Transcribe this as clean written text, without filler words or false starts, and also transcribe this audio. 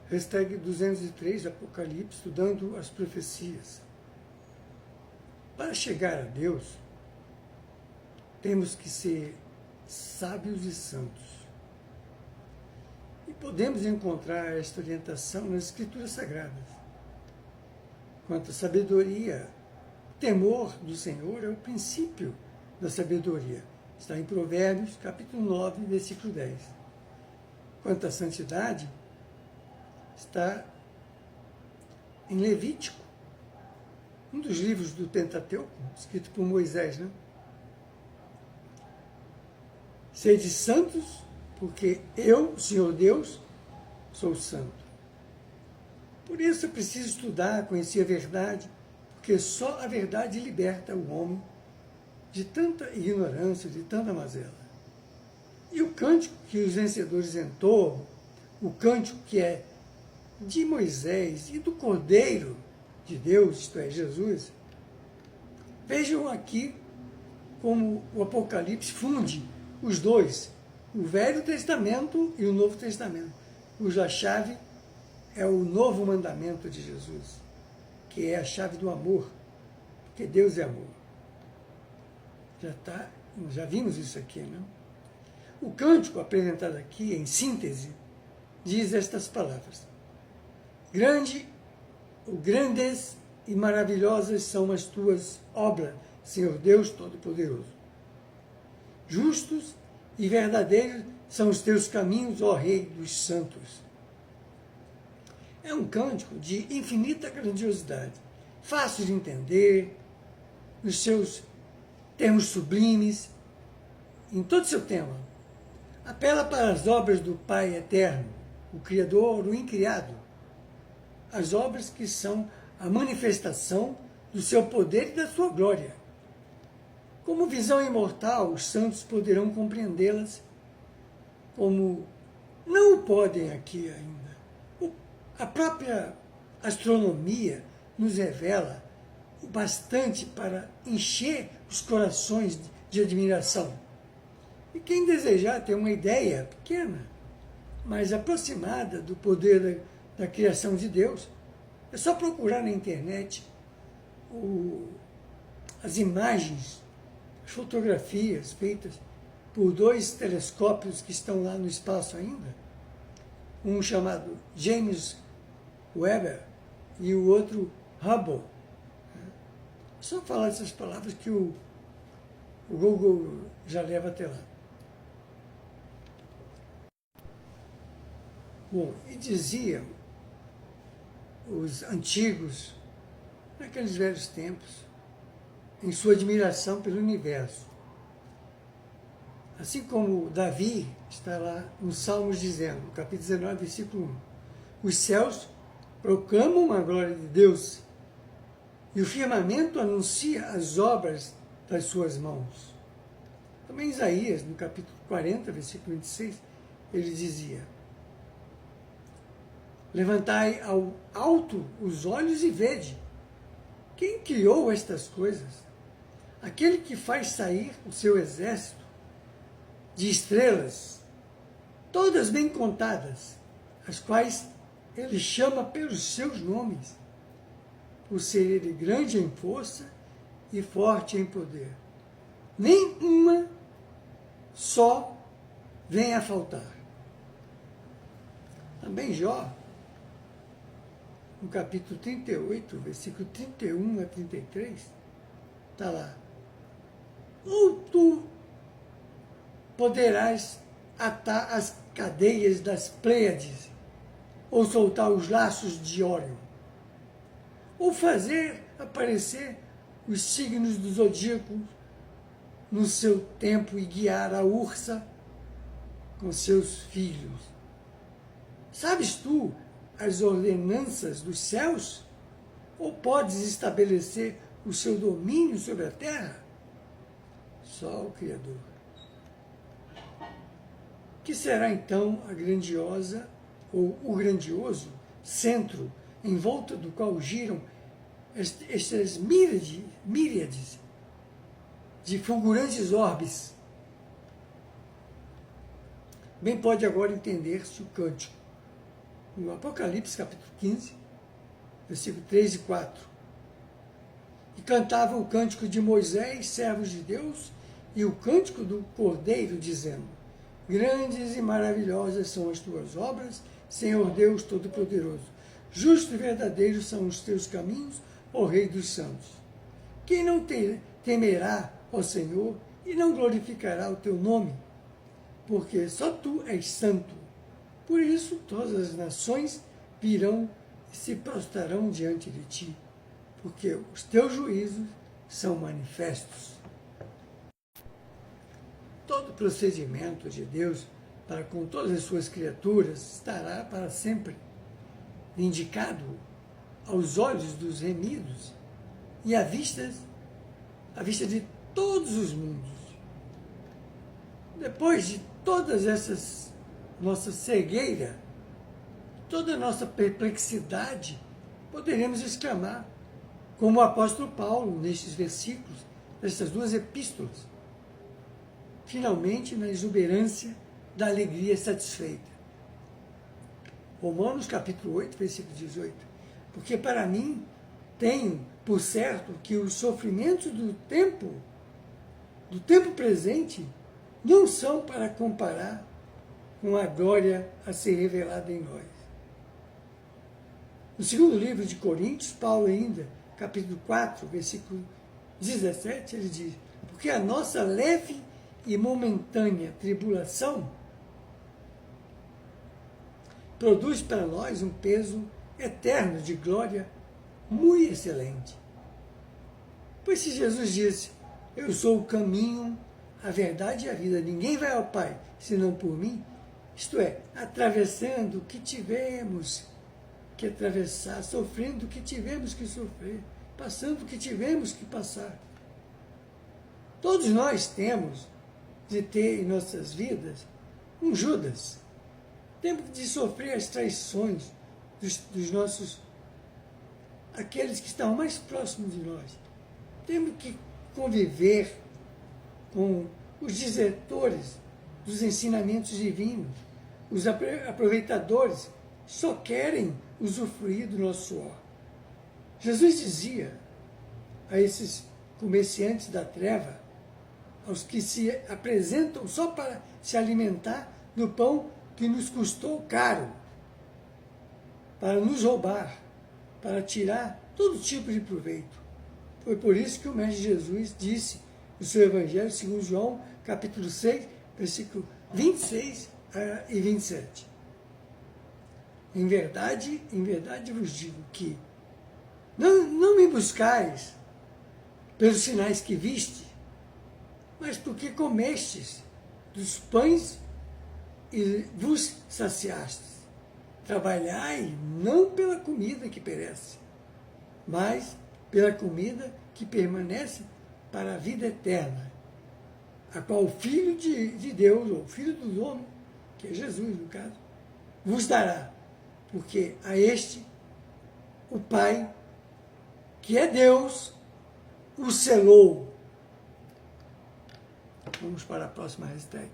Hashtag 203, Apocalipse, estudando as profecias. Para chegar a Deus, temos que ser sábios e santos. E podemos encontrar esta orientação nas Escrituras Sagradas. Quanto à sabedoria, o temor do Senhor é o princípio da sabedoria. Está em Provérbios, capítulo 9, versículo 10. Quanto à santidade, está em Levítico, um dos livros do Pentateuco, escrito por Moisés, né? Sede santos, porque eu, o Senhor Deus, sou santo. Por isso eu preciso estudar, conhecer a verdade, porque só a verdade liberta o homem de tanta ignorância, de tanta mazela. E o cântico que os vencedores entoam, o cântico que é de Moisés e do Cordeiro de Deus, isto é, Jesus, vejam aqui como o Apocalipse funde os dois, o Velho Testamento e o Novo Testamento, cuja chave é o novo mandamento de Jesus, que é a chave do amor, porque Deus é amor. Já vimos isso aqui, não? O cântico apresentado aqui, em síntese, diz estas palavras: grandes e maravilhosas são as tuas obras, Senhor Deus Todo-Poderoso. Justos e verdadeiros são os teus caminhos, ó Rei dos santos. É um cântico de infinita grandiosidade, fácil de entender, nos seus termos sublimes, em todo o seu tema. Apela para as obras do Pai Eterno, o Criador, o Incriado, as obras que são a manifestação do seu poder e da sua glória. Como visão imortal, os santos poderão compreendê-las como não o podem aqui ainda. A própria astronomia nos revela o bastante para encher os corações de admiração. E quem desejar ter uma ideia pequena, mas aproximada do poder da criação de Deus, é só procurar na internet as imagens, as fotografias feitas por dois telescópios que estão lá no espaço ainda, um chamado James Webb e o outro Hubble. É só falar essas palavras que o Google já leva até lá. Bom, e diziam os antigos, naqueles velhos tempos, em sua admiração pelo universo. Assim como Davi está lá nos Salmos dizendo, no capítulo 19, versículo 1, os céus proclamam a glória de Deus e o firmamento anuncia as obras das suas mãos. Também Isaías, no capítulo 40, versículo 26, ele dizia: levantai ao alto os olhos e vede. Quem criou estas coisas? Aquele que faz sair o seu exército de estrelas, todas bem contadas, as quais ele chama pelos seus nomes, por ser ele grande em força e forte em poder. Nem uma só vem a faltar. Também Jó, no capítulo 38, versículo 31 a 33, está lá. Ou tu poderás atar as cadeias das Pleiades, ou soltar os laços de Órion, ou fazer aparecer os signos do zodíaco no seu tempo e guiar a ursa com seus filhos. Sabes tu as ordenanças dos céus? Ou podes estabelecer o seu domínio sobre a terra? Só o Criador. Que será então a grandiosa ou o grandioso centro em volta do qual giram estas míriades de fulgurantes orbes? Bem pode agora entender-se o cântico. no Apocalipse, capítulo 15, versículo 3 e 4. E cantavam o cântico de Moisés, servos de Deus, e o cântico do Cordeiro, dizendo: Grandes e maravilhosas são as tuas obras, Senhor Deus Todo-Poderoso. Justo e verdadeiro são os teus caminhos, ó Rei dos santos. Quem não temerá, ó Senhor, e não glorificará o teu nome? Porque só tu és santo. Por isso todas as nações virão e se prostrarão diante de ti, porque os teus juízos são manifestos. Todo procedimento de Deus para com todas as suas criaturas estará para sempre indicado aos olhos dos remidos e à vista de todos os mundos. Depois de todas essas nossa cegueira, toda a nossa perplexidade, poderemos exclamar, como o apóstolo Paulo, nestes versículos, nestas duas epístolas, finalmente na exuberância da alegria satisfeita. Romanos capítulo 8, versículo 18. Porque para mim tenho por certo que os sofrimentos do tempo presente, não são para comparar com a glória a ser revelada em nós. No segundo livro de Coríntios, Paulo ainda, capítulo 4, versículo 17, ele diz: porque a nossa leve e momentânea tribulação produz para nós um peso eterno de glória muito excelente. Pois se Jesus disse: eu sou o caminho, a verdade e a vida, ninguém vai ao Pai senão por mim, isto é, atravessando o que tivemos que atravessar, sofrendo o que tivemos que sofrer, passando o que tivemos que passar. Todos nós temos de ter em nossas vidas um Judas. Temos de sofrer as traições dos nossos, aqueles que estão mais próximos de nós. Temos que conviver com os desertores dos ensinamentos divinos, os aproveitadores, só querem usufruir do nosso suor. Jesus dizia a esses comerciantes da treva, aos que se apresentam só para se alimentar do pão que nos custou caro, para nos roubar, para tirar todo tipo de proveito. Foi por isso que o Mestre Jesus disse no seu Evangelho, segundo João, capítulo 6, versículo 26 e 27. Em verdade vos digo que não me buscais pelos sinais que viste, mas porque comestes dos pães e vos saciastes. Trabalhai não pela comida que perece, mas pela comida que permanece para a vida eterna, a qual o Filho de Deus, ou Filho do homem, que é Jesus no caso, vos dará, porque a este o Pai, que é Deus, o selou. Vamos para a próxima hashtag.